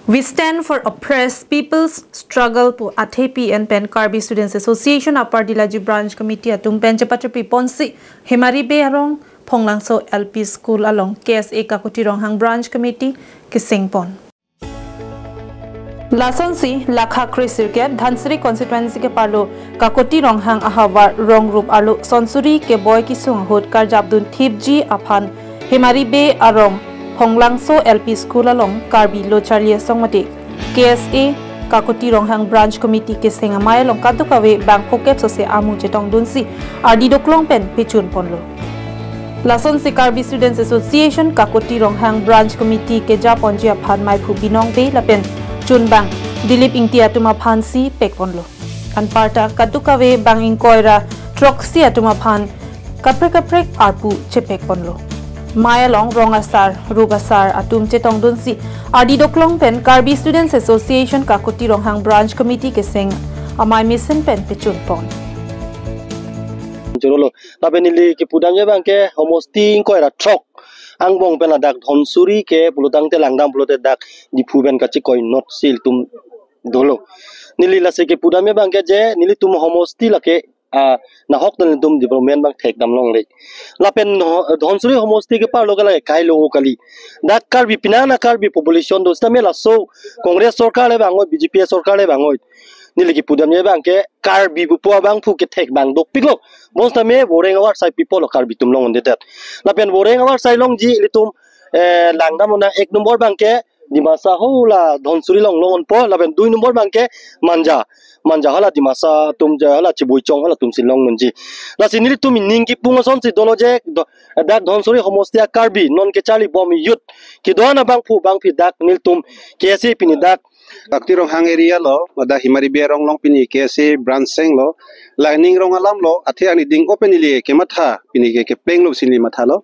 We stand for oppressed people's struggle po ATP and Pen Karbi Students Association Upper Dilaji Branch Committee atum Pen Chapatrapi Ponsi Hemari Berong Ponglangso LP School along KSA Kakutirong Hang Branch Committee Kisingpon Lasonsi Lakha Krisirket Dhansiri constituency ke parlo Kakoti Ronghang Ahawar Rong Rup Alu Sonsuri ke boy kisung hod Karjabdun Thipji Aphan Hemari Be Arong Ponglangso LP School along Karbi Locharia Songmati KSA Kakoti Ronghang Branch Committee ke Sengamay along Kadukawe Bang Pokep Sose Amu Chetong Dunsi Ardi Doklong Pen Pichun Ponlo Lasonsi Karbi Students Association Kakoti Ronghang Branch Committee ke Japonji Aphan Maipu Binong Be Lapen Chunbang Dilip Ingtia Tuma Phansi Pekponlo Anparta Kadukawe Bang Inkoira Troxi Atuma Phan Kaprek Arpu Chepekponlo Maya Long Rongasar Rugasar Atum Chetong Dunsi Ardi Doklong Pen Karbi Students Association Kakoti Ronghang Branch Committee ke Seng Amai Mission Pen Pichun Pon Jorolo labenili ki pudamnya bangke homosti inkoira trok angbong pena dak dhonsuri ke pulutang te langdam pulote dak dipuben kachi koi not sil tum dolo nili la se ke pudamnya bangke je nili tum homosti lake na hok dan tum development bang thek dam long le lapen dhonsuri homosti ke par lokala kai lo kali dak karbi pinana karbi population do stamela so congress sarkar le bangoi bjp sarkar le bangoi nili ki pudamnya bangke karbi bupua bang pu ke thek bang dok piklo most me boreng awar sai people karbi tum long onde that lapen boreng awar sai long ji litum langdam ona 1 number bangke dimasa hola dhonsuri long long on po lapen 2 number bangke manja hala dimasa tum ja hala chibui chong hala tum silong munji la sinili tum ningi punga son si doloje dak dhonsuri homostia karbi non ke chali bom youth ki doana bang pu bang phi dak nil tum kesi pini dak Kaktirong hang area lo mada himari berong long pini kesi branch seng lo lightning rong alam lo athe ani ding open ili ke matha pini ke pleng lo sinli matha lo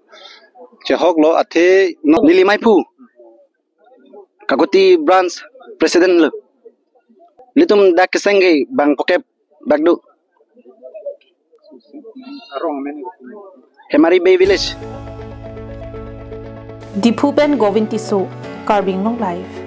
chehok lo athe nili maipu Kakoti branch president lo litum dak kesenge bang pokep bagdu himari bay village Dipuben Govinti So Karbing Long Live